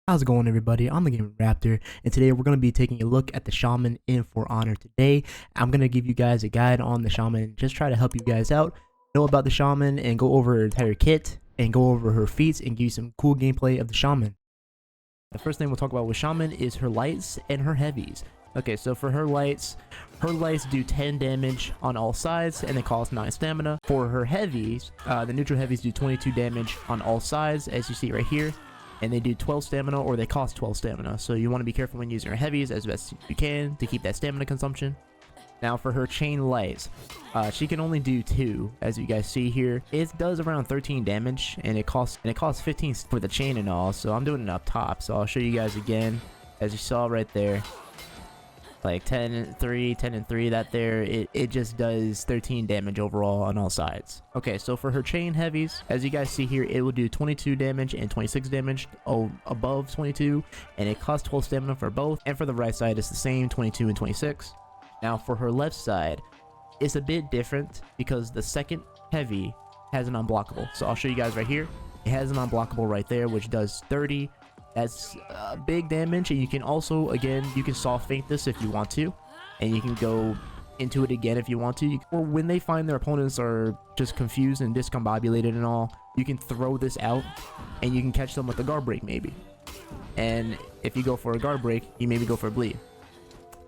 How's it going, everybody? I'm the TheGamingRaptor, and today we're going to be taking a look at the Shaman in For Honor. Today, I'm going to give you guys a guide on the Shaman, just try to help you guys out, know about the Shaman, and go over her entire kit, and go over her feats, and give you some cool gameplay of the Shaman. The first thing we'll talk about with Shaman is her lights and her heavies. Okay, so for her lights do 10 damage on all sides, and they cost 9 stamina. For her heavies, the neutral heavies do 22 damage on all sides, as you see right here. And they do 12 stamina, or they cost 12 stamina, so you want to be careful when using your heavies as best you can to keep that stamina consumption. Now for her chain lights, she can only do 2, as you guys see here. It does around 13 damage, and it costs 15 for the chain and all, so I'm doing it up top, so I'll show you guys again. As you saw right there, like 10 and 3, that there, it just does 13 damage overall on all sides. Okay, so for her chain heavies, as you guys see here, it will do 22 damage and 26 damage above 22, and it costs 12 stamina for both. And for the right side, it's the same, 22 and 26. Now for her left side, it's a bit different because the second heavy has an unblockable. So I'll show you guys right here. It has an unblockable right there, which does 30. That's big damage, and you can also, again, you can soft feint this if you want to, and you can go into it again if you want to. Or when they find their opponents are just confused and discombobulated and all, you can throw this out, and you can catch them with a guard break maybe. And if you go for a guard break, you maybe go for a bleed.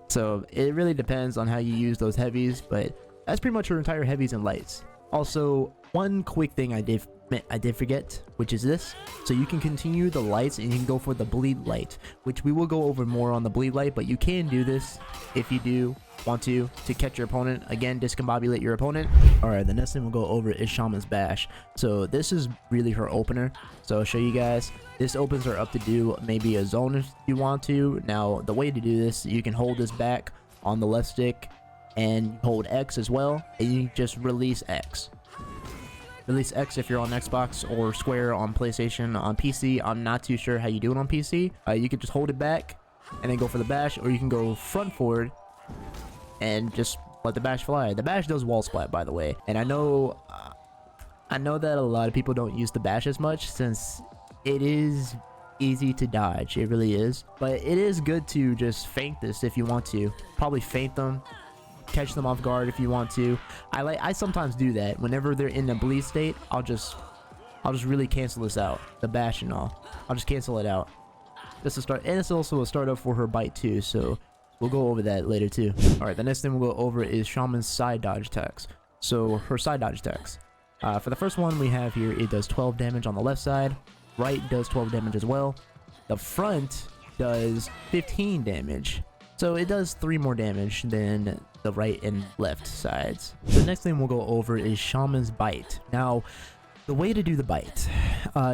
So it really depends on how you use those heavies, but that's pretty much her entire heavies and lights. Also, one quick thing I did forget, which is this. So you can continue the lights and you can go for the bleed light, which we will go over more on the bleed light, but you can do this if you do want to catch your opponent, again, discombobulate your opponent. All right, the next thing we'll go over is Shaman's Bash. So this is really her opener, so I'll show you guys. This opens her up to do maybe a zone if you want to. Now the way to do this, you can hold this back on the left stick and hold X as well, and you just release X. Release X if you're on Xbox, or Square on PlayStation. On PC, I'm not too sure how you do it on PC. You can just hold it back and then go for the bash, or you can go front forward and just let the bash fly. The bash does wall splat, by the way, and I know that a lot of people don't use the bash as much since it is easy to dodge. It really is, but it is good to just feint this if you want to. Probably feint them, catch them off guard if you want to. I sometimes do that whenever they're in the bleed state. I'll just really cancel this out, the bash and all. I'll just cancel it out just to start, and it's also a startup for her bite too, so we'll go over that later too. All right, the next thing we'll go over is Shaman's side dodge attacks. So her side dodge attacks, for the first one we have here, it does 12 damage on the left side. Right does 12 damage as well. The front does 15 damage, so it does 3 more damage than the right and left sides. The next thing we'll go over is Shaman's bite. Now, the way to do the bite,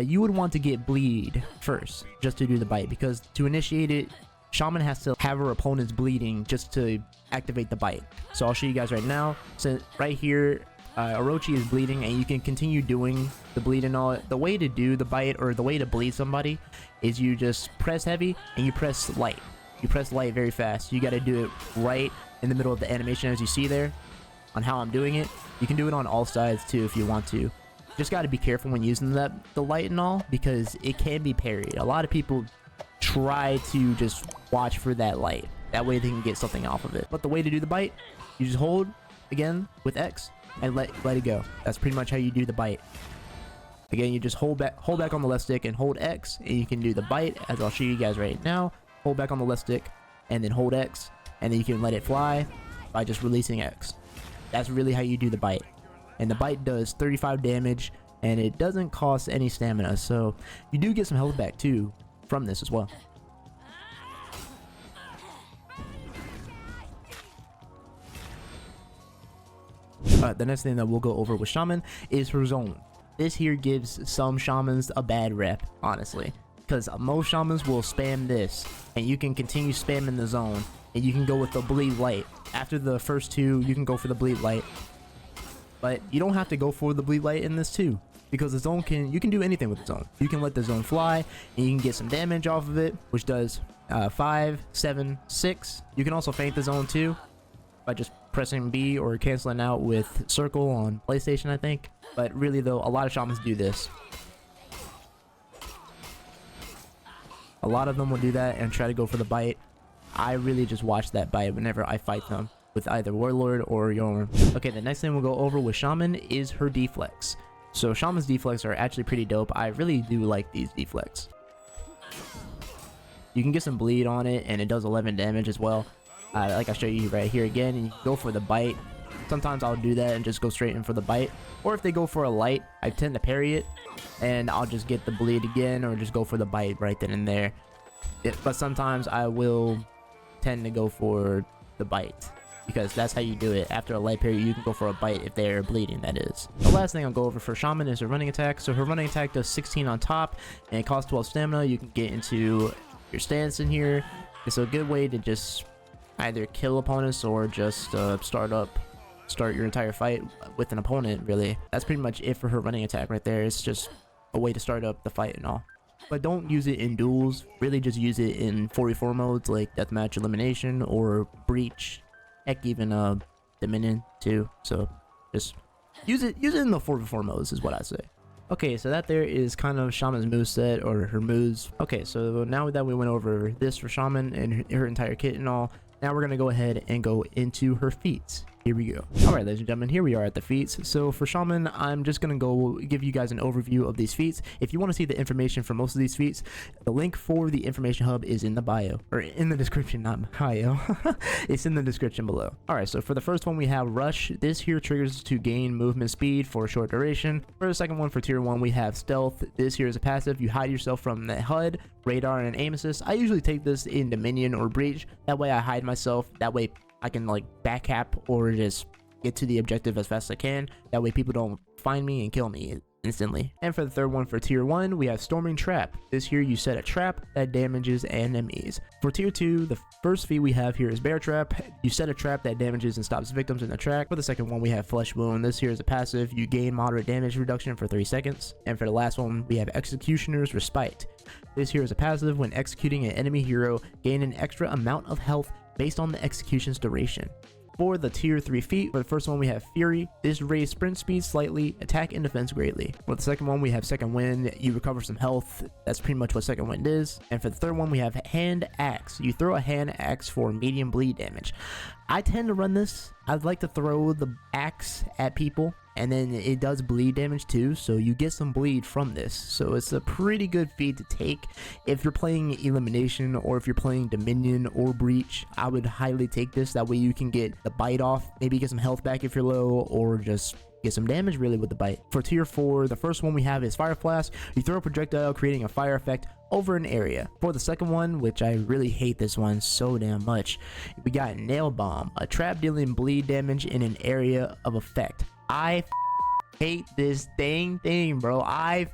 you would want to get bleed first just to do the bite, because to initiate it, Shaman has to have her opponents bleeding just to activate the bite. So I'll show you guys right now. So right here, Orochi is bleeding, and you can continue doing the bleed and all. The way to do the bite, or the way to bleed somebody, is you just press heavy and you press light. You press light very fast. You got to do it right in the middle of the animation, as you see there on how I'm doing it. You can do it on all sides too if you want to. Just got to be careful when using the light and all, because it can be parried. A lot of people try to just watch for that light, that way they can get something off of it. But the way to do the bite, you just hold again with X and let it go. That's pretty much how you do the bite. Again, you just hold back on the left stick and hold X, and you can do the bite, as I'll show you guys right now. Hold back on the left stick and then hold X, and then you can let it fly by just releasing X. That's really how you do the bite. And the bite does 35 damage, and it doesn't cost any stamina, so you do get some health back too from this as well. The next thing that we'll go over with Shaman is her zone. This here gives some Shamans a bad rep, honestly, because most Shamans will spam this, and you can continue spamming the zone, and you can go with the bleed light. After the first 2, you can go for the bleed light, but you don't have to go for the bleed light in this too, because the zone you can do anything with the zone. You can let the zone fly, and you can get some damage off of it, which does 5, 7, 6. You can also feint the zone too by just pressing B or canceling out with circle on PlayStation, I think. But really though, a lot of Shamans do this. A lot of them will do that and try to go for the bite. I really just watch that bite whenever I fight them with either Warlord or Yorm. Okay, the next thing we'll go over with Shaman is her deflects. So Shaman's deflects are actually pretty dope. I really do like these deflects. You can get some bleed on it, and it does 11 damage as well. Like I show you right here again, and you can go for the bite. Sometimes I'll do that and just go straight in for the bite. Or if they go for a light, I tend to parry it, and I'll just get the bleed again, or just go for the bite right then and there. But sometimes I will tend to go for the bite, because that's how you do it. After a light parry, you can go for a bite if they're bleeding, that is. The last thing I'll go over for Shaman is her running attack. So her running attack does 16 on top, and it costs 12 stamina. You can get into your stance in here. It's a good way to just either kill opponents or just start your entire fight with an opponent, really. That's pretty much it for her running attack right there. It's just a way to start up the fight and all. But don't use it in duels. Really just use it in 4v4 modes like deathmatch, elimination, or breach. Heck, even Dominion too. So just use it in the 4v4 modes is what I say. Okay, so that there is kind of Shaman's moveset, or her moves. Okay, so now that we went over this for Shaman and her entire kit and all, now we're going to go ahead and go into her feats. Here we go. Alright, ladies and gentlemen, here we are at the feats. So for Shaman, I'm just going to go give you guys an overview of these feats. If you want to see the information for most of these feats, the link for the information hub is in the bio, or in the description, not bio. It's in the description below. Alright, so for the first one, we have Rush. This here triggers to gain movement speed for a short duration. For the second one, for tier 1, we have Stealth. This here is a passive. You hide yourself from the HUD, radar, and aim assist. I usually take this in Dominion or Breach. That way I hide myself. That way I can like back cap or just get to the objective as fast as I can. That way people don't find me and kill me instantly. And for the third one, for tier 1, we have Storming Trap. This here, you set a trap that damages enemies. For tier 2, the first feat we have here is Bear Trap. You set a trap that damages and stops victims in the track. For the second one, we have Flesh Wound. This here is a passive. You gain moderate damage reduction for 3 seconds. And for the last one, we have Executioner's Respite. This here is a passive. When executing an enemy hero, gain an extra amount of health based on the execution's duration. For the tier 3 feat, for the first one we have Fury. This raises sprint speed slightly, attack and defense greatly. For the second one we have Second Wind. You recover some health. That's pretty much what Second Wind is. And for the third one we have Hand Axe. You throw a hand axe for medium bleed damage. I tend to run this. I'd like to throw the axe at people, and then it does bleed damage too, so you get some bleed from this. So it's a pretty good feat to take if you're playing elimination, or if you're playing Dominion or Breach. I would highly take this. That way you can get the bite off, maybe get some health back if you're low, or just get some damage really with the bite. For tier 4, the first one we have is Fire Flask. You throw a projectile creating a fire effect over an area. For the second one, which I really hate this one so damn much, we got Nail Bomb, a trap dealing bleed damage in an area of effect. I hate this thing, bro. I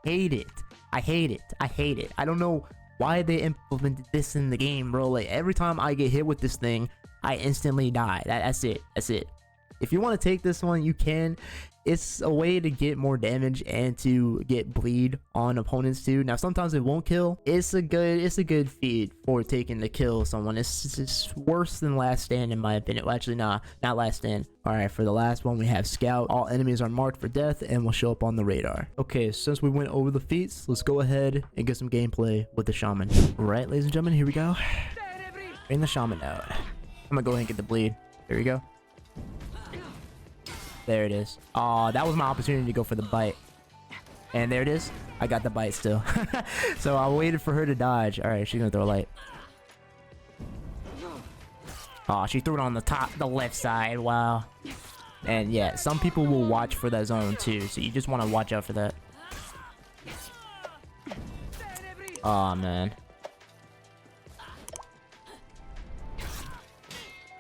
hate it. I hate it. I hate it. I don't know why they implemented this in the game, bro. Like, every time I get hit with this thing, I instantly die. That's it. That's it. If you want to take this one, you can. It's a way to get more damage and to get bleed on opponents too. Now sometimes it won't kill. It's a good feat for taking to kill someone. It's worse than Last Stand in my opinion. Well, actually, nah, not Last Stand. All right, for the last one we have Scout. All enemies are marked for death and will show up on the radar. Okay, since we went over the feats, let's go ahead and get some gameplay with the Shaman. All right, ladies and gentlemen, here we go. Bring the Shaman out. I'm gonna go ahead and get the bleed. There we go. There it is. Oh, that was my opportunity to go for the bite. And there it is. I got the bite still. So I waited for her to dodge. All right, she's gonna throw a light. Oh, she threw it on the left side. Wow. And yeah, some people will watch for that zone too. So you just want to watch out for that. Oh, man.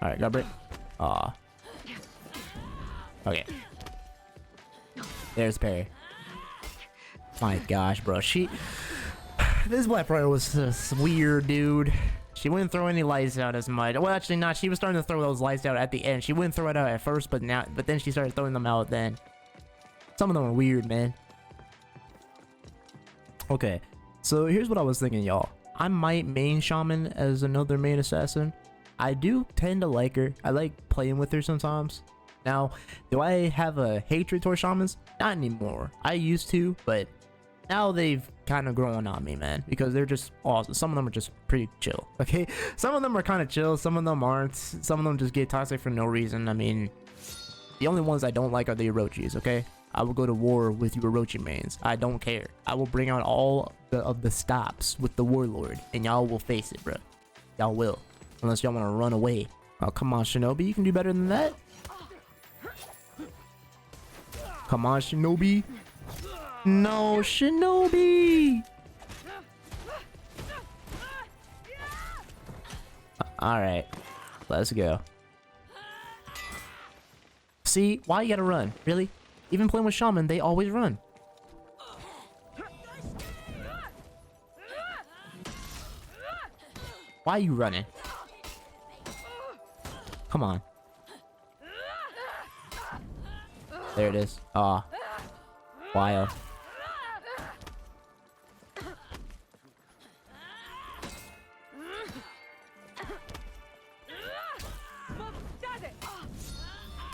All right, got break. Aw. Okay. There's parry. My gosh, bro. This Black Pro was just weird, dude. She wouldn't throw any lights out as much. Well, actually not. She was starting to throw those lights out at the end. She wouldn't throw it out at first, but then she started throwing them out then. Some of them are weird, man. Okay. So here's what I was thinking, y'all. I might main Shaman as another main assassin. I do tend to like her. I like playing with her sometimes. Now, do I have a hatred towards Shamans? Not anymore. I used to, but now they've kind of grown on me, man, because they're just awesome. Some of them are just pretty chill, okay? Some of them are kind of chill, some of them aren't. Some of them just get toxic for no reason. I mean, the only ones I don't like are the Orochis, okay? I will go to war with you Orochi mains. I don't care. I will bring out all of the stops with the Warlord, and y'all will face it, bro. Y'all will. Unless y'all want to run away. Oh, come on, Shinobi. You can do better than that. Come on, Shinobi. No, Shinobi! Alright. Let's go. See? Why you gotta run? Really? Even playing with Shaman, they always run. Why are you running? Come on. There it is. Aw. Wild.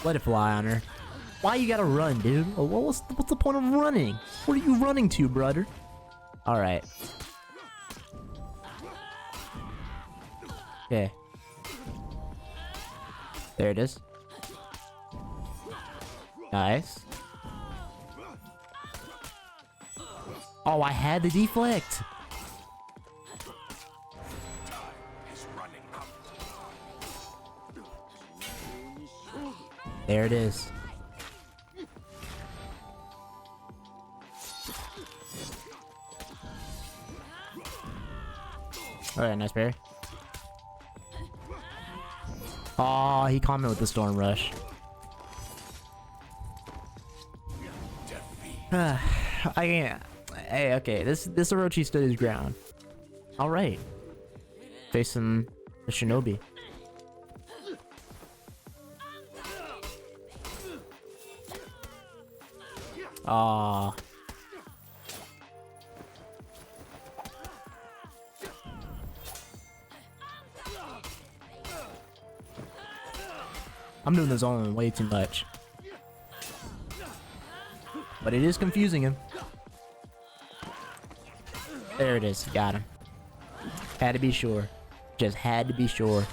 Let it fly on her. Why you gotta run, dude? What's the point of running? What are you running to, brother? Alright. Okay. There it is. Nice. Oh, I had the deflect. There it is. Alright, nice berry. Oh, he caught me with the storm rush. I can't. Hey, okay, this Orochi stood his ground. Alright. Facing the Shinobi. Ah. I'm doing the zone way too much. But it is confusing him. There it is. Got him. Had to be sure. Just had to be sure.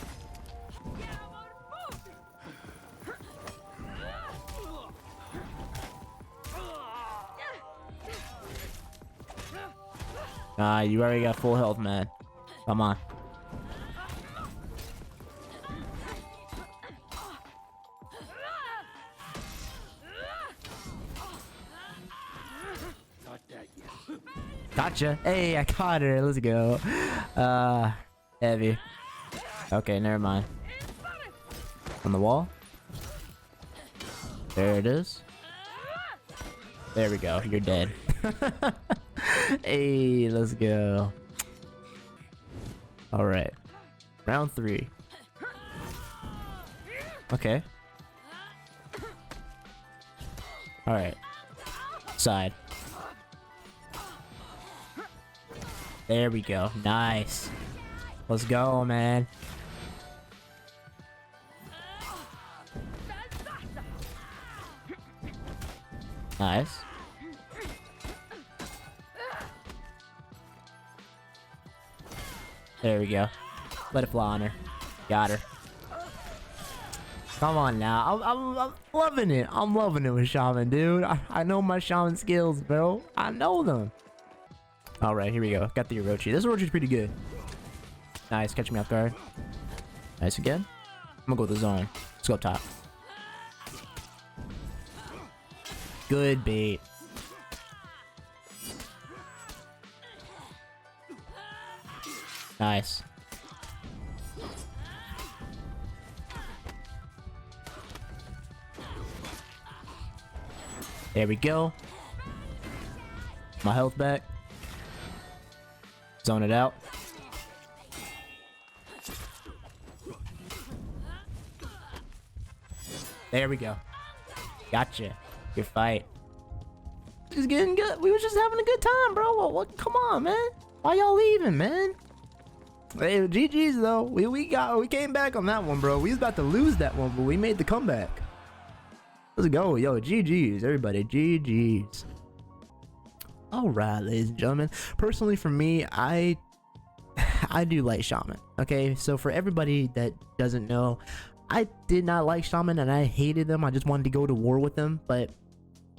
Ah, you already got full health, man. Come on. Gotcha. Hey, I caught her. Let's go. Heavy. Okay, never mind. On the wall. There it is. There we go. You're dead. Hey, let's go. Alright. Round 3. Okay. Alright. Side. There we go. Nice. Let's go, man. Nice. There we go. Let it fly on her. Got her. Come on now. I'm loving it. I'm loving it with Shaman, dude. I know my Shaman skills, bro. I know them. Alright, here we go. Got the Orochi. This Orochi's pretty good. Nice. Catch me off guard. Nice again. I'm gonna go with the zone. Let's go up top. Good bait. Nice. There we go. My health back. Zone it out. There we go. Gotcha. Good fight. Just getting good. We was just having a good time, bro. What? Come on, man. Why y'all leaving, man? Hey, GG's though. We came back on that one, bro. We was about to lose that one, but we made the comeback. Let's go, yo. GG's, everybody. GG's. All right, ladies and gentlemen. Personally, for me, I do like Shaman. Okay, so for everybody that doesn't know, I did not like Shaman and I hated them. I just wanted to go to war with them, but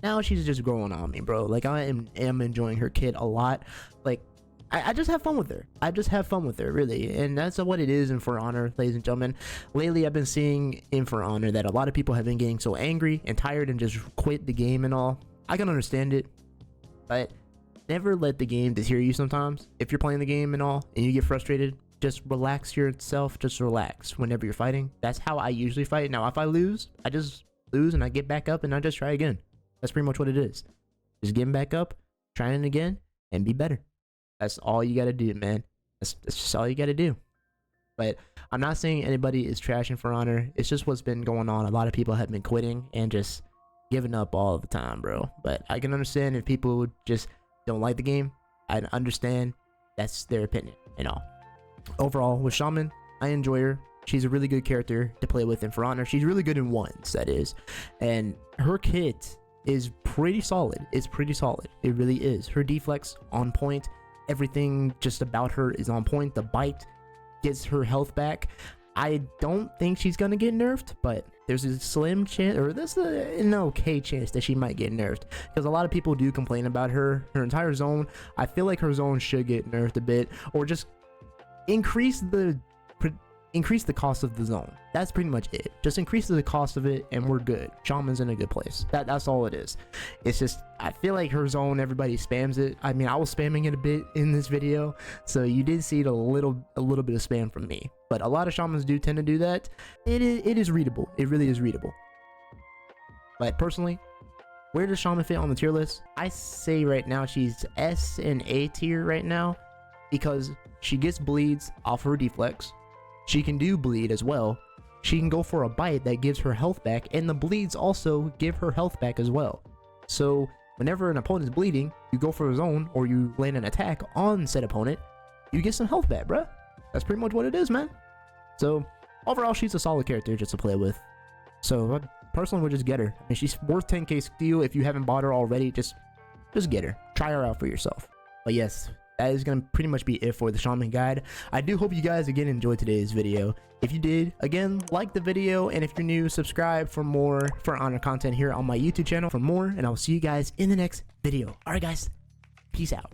now she's just growing on me, bro. Like, I am enjoying her kit a lot. Like, I just have fun with her. I just have fun with her, really. And that's what it is in For Honor, ladies and gentlemen. Lately, I've been seeing in For Honor that a lot of people have been getting so angry and tired and just quit the game and all. I can understand it, but never let the game deter you sometimes. If you're playing the game and all and you get frustrated, just relax yourself. Just relax whenever you're fighting. That's how I usually fight. Now, if I lose, I just lose and I get back up and I just try again. That's pretty much what it is. Just getting back up, trying it again, and be better. That's all you gotta do, man. That's just all you gotta do. But I'm not saying anybody is trashing For Honor. It's just what's been going on. A lot of people have been quitting and just giving up all the time, bro. But I can understand if people just don't like the game. I understand. That's their opinion and all. Overall, with Shaman, I enjoy her. She's a really good character to play with in For Honor. She's really good in ones, that is. And her kit is pretty solid. It's pretty solid. It really is. Her deflects on point. Everything just about her is on point. The bite gets her health back. I don't think she's gonna get nerfed, but there's a slim chance, or there's an okay chance that she might get nerfed, because a lot of people do complain about her entire zone. I feel like her zone should get nerfed a bit, or just increase the cost of the zone. That's pretty much it. Just increase the cost of it and we're good. Shaman's in a good place. That's all it is. It's just, I feel like her zone, everybody spams it. I mean, I was spamming it a bit in this video, so you did see it a little bit of spam from me, but a lot of Shamans do tend to do that. It is readable. It really is readable. But personally, where does Shaman fit on the tier list? I say right now she's S and A tier right now, because she gets bleeds off her deflects. She can do bleed as well. She can go for a bite that gives her health back, and the bleeds also give her health back as well. So whenever an opponent's bleeding, you go for a zone or you land an attack on said opponent, you get some health back, bruh. That's pretty much what it is, man. So overall, she's a solid character just to play with. So I personally would just get her. I mean, she's worth 10k steal. If you haven't bought her already, just get her. Try her out for yourself. But yes, that is going to pretty much be it for the Shaman guide. I do hope you guys again enjoyed today's video. If you did, again, like the video, and if you're new, subscribe for more For Honor content here on my YouTube channel for more, and I'll see you guys in the next video. Alright guys, peace out.